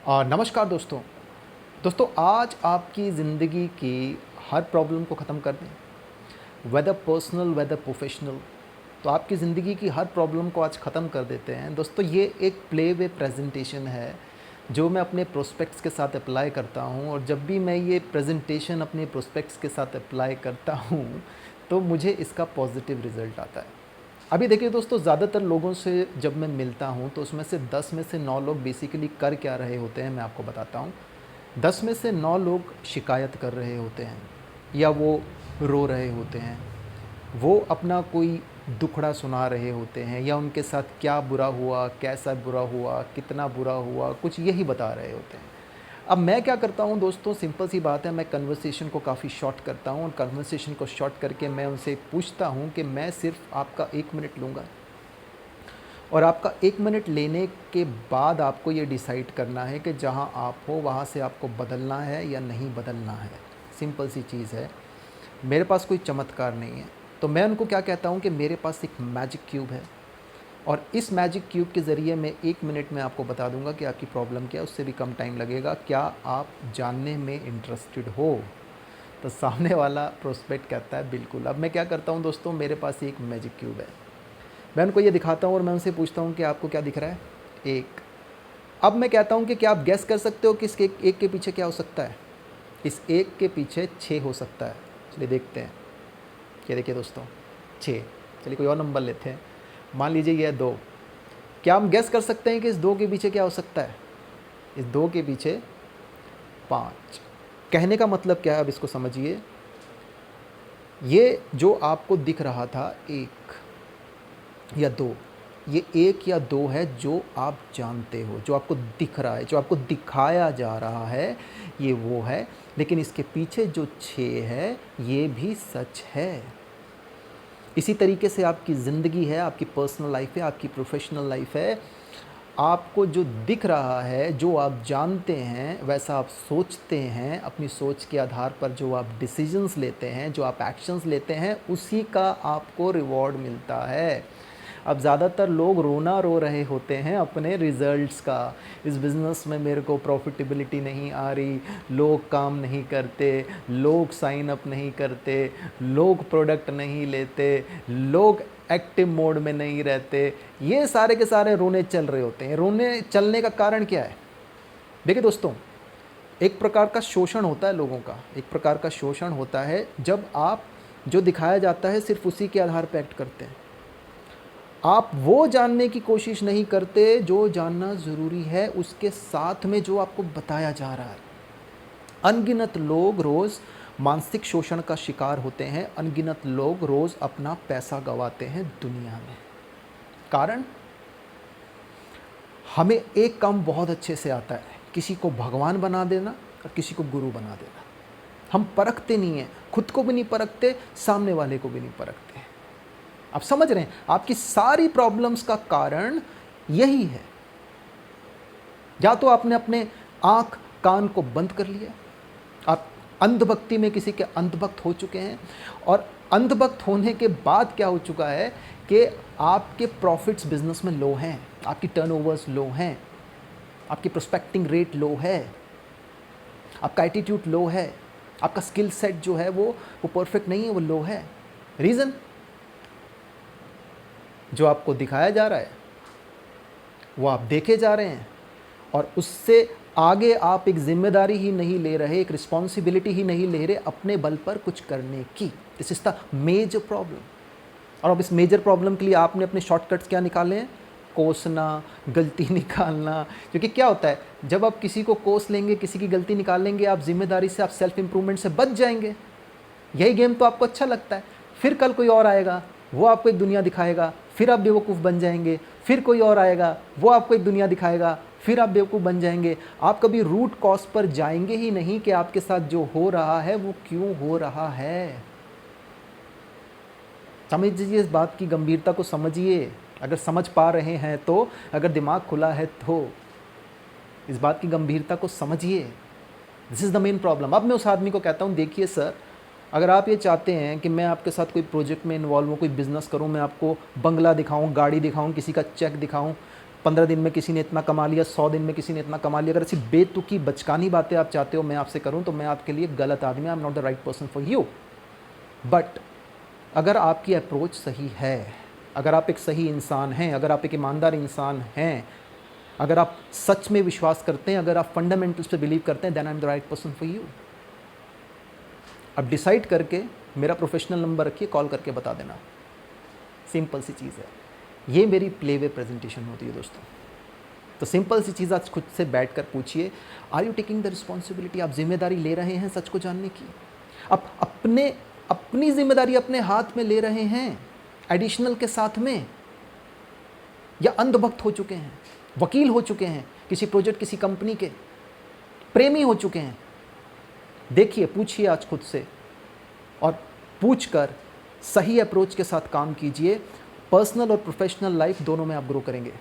नमस्कार दोस्तों। दोस्तों आज आपकी ज़िंदगी की हर प्रॉब्लम को ख़त्म कर दें, वेदर पर्सनल वेदर प्रोफेशनल। तो आपकी ज़िंदगी की हर प्रॉब्लम को आज ख़त्म कर देते हैं। दोस्तों ये एक प्ले वे प्रेजेंटेशन है जो मैं अपने प्रोस्पेक्ट्स के साथ अप्लाई करता हूँ, और जब भी मैं ये प्रेजेंटेशन अपने प्रोस्पेक्ट्स के साथ अप्लाई करता हूँ तो मुझे इसका पॉजिटिव रिज़ल्ट आता है। अभी देखिए दोस्तों, ज़्यादातर लोगों से जब मैं मिलता हूँ तो उसमें से 10 में से 9 लोग बेसिकली कर क्या रहे होते हैं मैं आपको बताता हूँ। 10 में से 9 लोग शिकायत कर रहे होते हैं, या वो रो रहे होते हैं, वो अपना कोई दुखड़ा सुना रहे होते हैं, या उनके साथ क्या बुरा हुआ, कैसा बुरा हुआ, कितना बुरा हुआ, कुछ यही बता रहे होते हैं। अब मैं क्या करता हूँ दोस्तों, सिंपल सी बात है, मैं कन्वर्सेशन को काफ़ी शॉर्ट करता हूँ, और कन्वर्सेशन को शॉर्ट करके मैं उनसे पूछता हूँ कि मैं सिर्फ आपका 1 मिनट लूँगा, और आपका 1 मिनट लेने के बाद आपको ये डिसाइड करना है कि जहाँ आप हो वहाँ से आपको बदलना है या नहीं बदलना है। सिंपल सी चीज़ है। मेरे पास कोई चमत्कार नहीं है। तो मैं उनको क्या कहता हूँ कि मेरे पास एक मैजिक क्यूब है, और इस मैजिक क्यूब के ज़रिए मैं 1 मिनट में आपको बता दूंगा कि आपकी प्रॉब्लम क्या है। उससे भी कम टाइम लगेगा। क्या आप जानने में इंटरेस्टेड हो? तो सामने वाला प्रोस्पेक्ट कहता है बिल्कुल। अब मैं क्या करता हूँ दोस्तों, मेरे पास एक मैजिक क्यूब है, मैं उनको ये दिखाता हूँ और मैं उनसे पूछता हूँ कि आपको क्या दिख रहा है? एक। अब मैं कहता हूँ कि क्या आप गैस कर सकते हो कि इस एक के पीछे क्या हो सकता है? इस एक के पीछे 6 हो सकता है। चलिए देखते हैं। ये देखिए दोस्तों, 6। चलिए कोई और नंबर लेते हैं। मान लीजिए ये है 2। क्या हम गैस कर सकते हैं कि इस 2 के पीछे क्या हो सकता है? इस 2 के पीछे 5। कहने का मतलब क्या है, अब इसको समझिए। ये जो आपको दिख रहा था 1 या 2, ये 1 या 2 है जो आप जानते हो, जो आपको दिख रहा है, जो आपको दिखाया जा रहा है, ये वो है। लेकिन इसके पीछे जो 6 है ये भी सच है। इसी तरीके से आपकी ज़िंदगी है, आपकी पर्सनल लाइफ है, आपकी प्रोफेशनल लाइफ है। आपको जो दिख रहा है, जो आप जानते हैं, वैसा आप सोचते हैं। अपनी सोच के आधार पर जो आप डिसीजंस लेते हैं, जो आप एक्शंस लेते हैं, उसी का आपको रिवॉर्ड मिलता है। अब ज़्यादातर लोग रोना रो रहे होते हैं अपने रिज़ल्ट्स का। इस बिज़नेस में मेरे को प्रॉफिटेबिलिटी नहीं आ रही, लोग काम नहीं करते, लोग साइन अप नहीं करते, लोग प्रोडक्ट नहीं लेते, लोग एक्टिव मोड में नहीं रहते। ये सारे के सारे रोने चल रहे होते हैं। रोने चलने का कारण क्या है? देखिए दोस्तों, एक प्रकार का शोषण होता है लोगों का। एक प्रकार का शोषण होता है जब आप जो दिखाया जाता है सिर्फ उसी के आधार पर एक्ट करते हैं। आप वो जानने की कोशिश नहीं करते जो जानना ज़रूरी है उसके साथ में जो आपको बताया जा रहा है। अनगिनत लोग रोज़ मानसिक शोषण का शिकार होते हैं। अनगिनत लोग रोज़ अपना पैसा गंवाते हैं दुनिया में। कारण, हमें एक काम बहुत अच्छे से आता है, किसी को भगवान बना देना और किसी को गुरु बना देना। हम परखते नहीं हैं, खुद को भी नहीं परखते, सामने वाले को भी नहीं परखते। आप समझ रहे हैं? आपकी सारी प्रॉब्लम्स का कारण यही है। या तो आपने अपने आंख कान को बंद कर लिया, आप अंधभक्ति में किसी के अंधभक्त हो चुके हैं, और अंधभक्त होने के बाद क्या हो चुका है कि आपके प्रॉफिट्स बिजनेस में लो हैं, आपकी टर्नओवर्स लो हैं, आपकी प्रोस्पेक्टिंग रेट लो है, आपका एटीट्यूड लो है, आपका स्किल सेट जो है वो परफेक्ट नहीं है, वो लो है। रीज़न, जो आपको दिखाया जा रहा है वो आप देखे जा रहे हैं, और उससे आगे आप एक जिम्मेदारी ही नहीं ले रहे, एक रिस्पॉन्सिबिलिटी ही नहीं ले रहे अपने बल पर कुछ करने की। This is the major problem. और अब इस मेजर प्रॉब्लम के लिए आपने अपने शॉर्टकट्स क्या निकाले हैं? कोसना, गलती निकालना। क्योंकि क्या होता है, जब आप किसी को कोस लेंगे, किसी की गलती निकाल लेंगे, आप जिम्मेदारी से, आप सेल्फ इंप्रूवमेंट से बच जाएंगे। यही गेम तो आपको अच्छा लगता है। फिर कल कोई और आएगा, वो आपको एक दुनिया दिखाएगा, फिर आप बेवकूफ़ बन जाएंगे। फिर कोई और आएगा, वो आपको एक दुनिया दिखाएगा, फिर आप बेवकूफ़ बन जाएंगे। आप कभी रूट कॉज पर जाएंगे ही नहीं कि आपके साथ जो हो रहा है वो क्यों हो रहा है। समझिए, इस बात की गंभीरता को समझिए। अगर समझ पा रहे हैं तो, अगर दिमाग खुला है तो इस बात की गंभीरता को समझिए। This is the main problem. अब मैं उस आदमी को कहता हूँ, देखिए सर, अगर आप ये चाहते हैं कि मैं आपके साथ कोई प्रोजेक्ट में इन्वॉल्व हूँ, कोई बिज़नेस करूँ, मैं आपको बंगला दिखाऊँ, गाड़ी दिखाऊँ, किसी का चेक दिखाऊँ, 15 दिन में किसी ने इतना कमा लिया, 100 दिन में किसी ने इतना कमा लिया। अगर ऐसी बेतुकी बचकानी बातें आप चाहते हो मैं आपसे करूं तो मैं आपके लिए गलत आदमी, I am not the right person for you. But अगर आपकी अप्रोच सही है, अगर आप एक सही इंसान हैं, अगर आप एक ईमानदार इंसान हैं, अगर आप सच में विश्वास करते हैं, अगर आप फंडामेंटल्स पे बिलीव करते हैं, then I am the right person for you. अब डिसाइड करके मेरा प्रोफेशनल नंबर रखिए, कॉल करके बता देना। सिंपल सी चीज़ है, ये मेरी प्ले वे प्रेजेंटेशन होती है दोस्तों। तो सिंपल सी चीज़ आज खुद से बैठ कर पूछिए, are you taking the responsibility? आप जिम्मेदारी ले रहे हैं सच को जानने की? आप अपनी जिम्मेदारी अपने हाथ में ले रहे हैं एडिशनल के साथ में, या अंधभक्त हो चुके हैं, वकील हो चुके हैं किसी प्रोजेक्ट, किसी कंपनी के, प्रेमी हो चुके हैं? देखिए, पूछिए आज खुद से, और पूछकर सही अप्रोच के साथ काम कीजिए। पर्सनल और प्रोफेशनल लाइफ दोनों में आप ग्रो करेंगे।